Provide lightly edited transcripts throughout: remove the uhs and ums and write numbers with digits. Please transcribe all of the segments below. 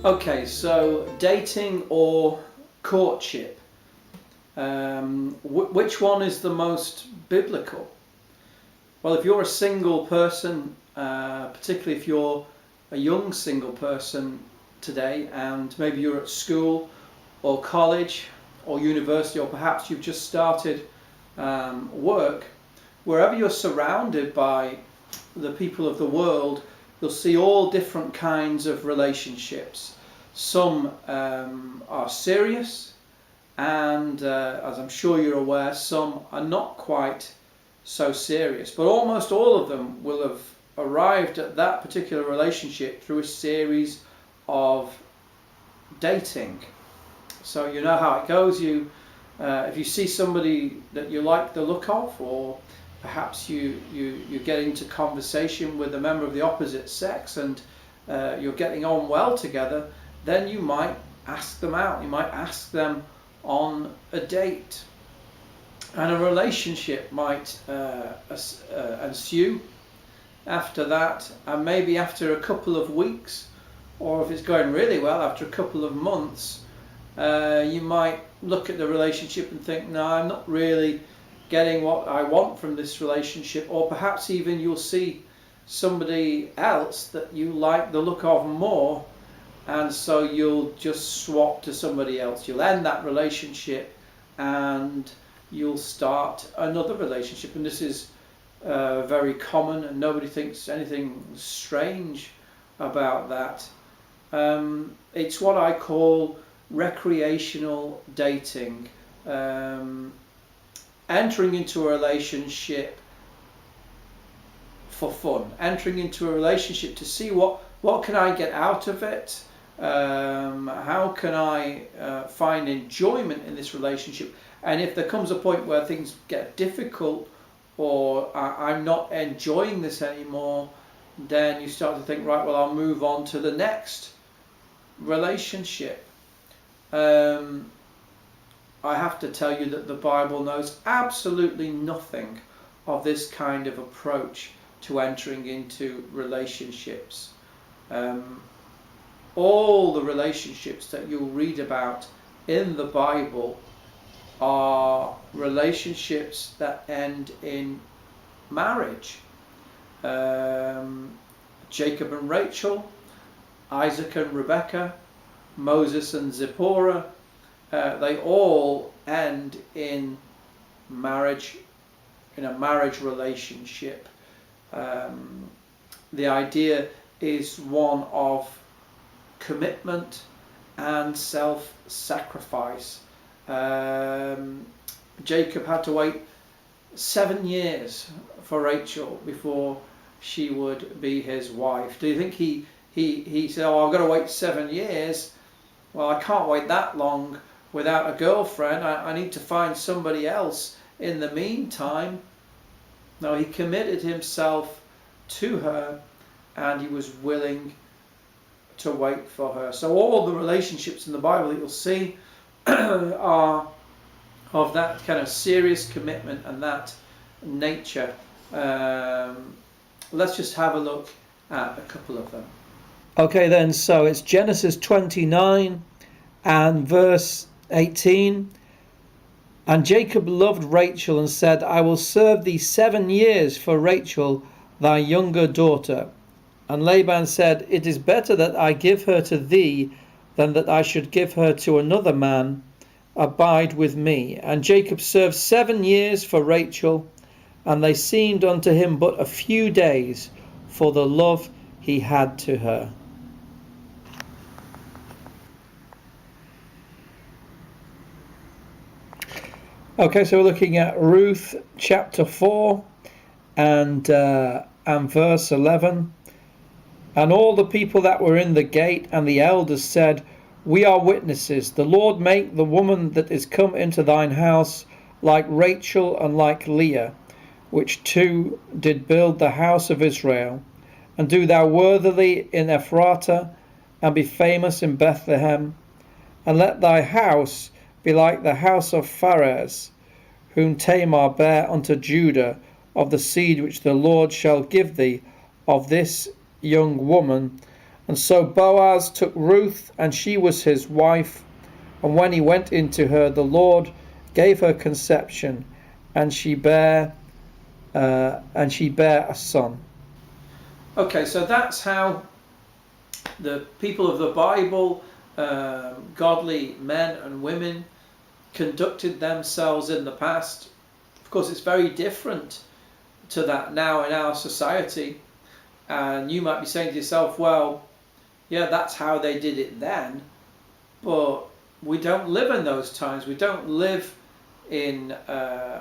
Okay, so dating or courtship, which one is the most biblical? Well, if you're a single person, particularly if you're a young single person today, and maybe you're at school or college or university, or perhaps you've just started work, wherever you're surrounded by the people of the world, you'll see all different kinds of relationships. Some are serious, and as I'm sure you're aware, some are not quite so serious. But almost all of them will have arrived at that particular relationship through a series of dating. So you know how it goes. If you see somebody that you like the look of, or perhaps you get into conversation with a member of the opposite sex and you're getting on well together, then you might ask them out. You might ask them on a date. And a relationship might ensue after that, and maybe after a couple of weeks, or if it's going really well, after a couple of months, you might look at the relationship and think, no, I'm not really getting what I want from this relationship. Or perhaps even you'll see somebody else that you like the look of more, and so you'll just swap to somebody else. You'll end that relationship and you'll start another relationship. And this is very common, and nobody thinks anything strange about that. It's what I call recreational dating. Entering into a relationship for fun, entering into a relationship to see what can I get out of it, how can I find enjoyment in this relationship. And if there comes a point where things get difficult, or I'm not enjoying this anymore, then you start to think, right, well, I'll move on to the next relationship. I have to tell you that the Bible knows absolutely nothing of this kind of approach to entering into relationships. All the relationships that you'll read about in the Bible are relationships that end in marriage. Jacob and Rachel, Isaac and Rebekah, Moses and Zipporah, they all end in marriage, in a marriage relationship. The idea is one of commitment and self-sacrifice. Jacob had to wait 7 years for Rachel before she would be his wife. Do you think he said, oh, I've got to wait 7 years? Well, I can't wait that long without a girlfriend. I need to find somebody else in the meantime. No, he committed himself to her, and he was willing to wait for her. So all the relationships in the Bible that you'll see are of that kind of serious commitment and that nature. Let's just have a look at a couple of them. Okay then, so it's Genesis 29 and verse 18. And Jacob loved Rachel and said, I will serve thee 7 years for Rachel, thy younger daughter. And Laban said, it is better that I give her to thee than that I should give her to another man. Abide with me. And Jacob served 7 years for Rachel, and they seemed unto him but a few days, for the love he had to her. Okay, so we're looking at Ruth chapter 4 and verse 11. And all the people that were in the gate and the elders said, we are witnesses. The Lord make the woman that is come into thine house like Rachel and like Leah, which two did build the house of Israel. And do thou worthily in Ephratah, and be famous in Bethlehem. And let thy house be like the house of Pharez, whom Tamar bare unto Judah, of the seed which the Lord shall give thee of this young woman. And so Boaz took Ruth, and she was his wife. And when he went into her, the Lord gave her conception, and she bare a son. Okay, so that's how the people of the Bible, godly men and women, conducted themselves in the past. Of course, it's very different to that now in our society. And you might be saying to yourself, well, yeah, that's how they did it then, but we don't live in those times. We don't live in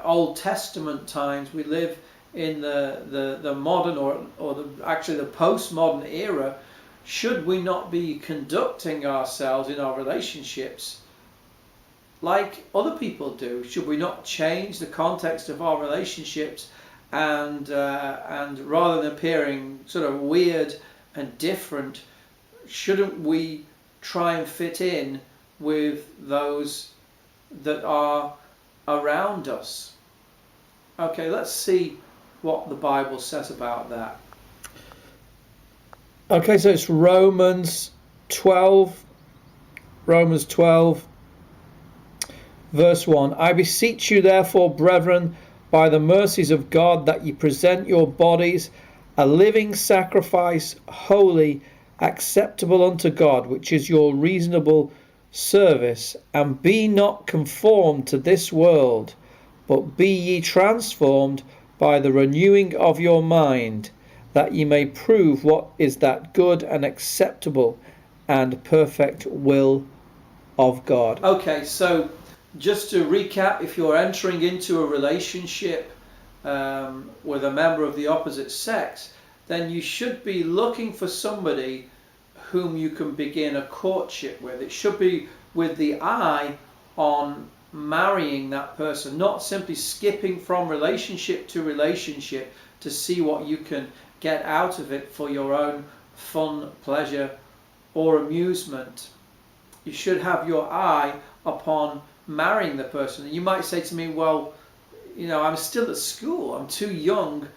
Old Testament times. We live in the modern or actually the postmodern era. Should we not be conducting ourselves in our relationships like other people do? Should we not change the context of our relationships and rather than appearing sort of weird and different, shouldn't we try and fit in with those that are around us? Okay, let's see what the Bible says about that. Okay, so it's Romans 12, verse 1. I beseech you therefore, brethren, by the mercies of God, that ye present your bodies a living sacrifice, holy, acceptable unto God, which is your reasonable service. And be not conformed to this world, but be ye transformed by the renewing of your mind, that ye may prove what is that good and acceptable and perfect will of God. Okay, so just to recap, if you're entering into a relationship with a member of the opposite sex, then you should be looking for somebody whom you can begin a courtship with. It should be with the eye on marrying that person, not simply skipping from relationship to relationship to see what you can get out of it for your own fun, pleasure, or amusement. You should have your eye upon marrying the person. And you might say to me, well, I'm still at school, I'm too young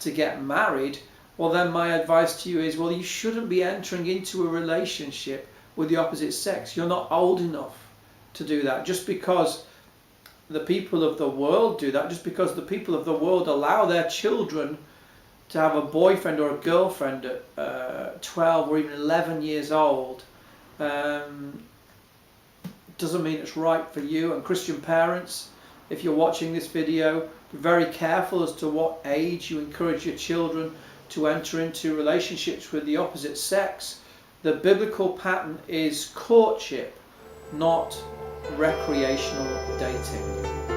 to get married. Well, then my advice to you is, well, you shouldn't be entering into a relationship with the opposite sex. You're not old enough to do that. Just because the people of the world do that, just because the people of the world allow their children to have a boyfriend or a girlfriend at 12 or even 11 years old, doesn't mean it's right for you. And Christian parents, if you're watching this video, be very careful as to what age you encourage your children to enter into relationships with the opposite sex. The biblical pattern is courtship, not recreational dating.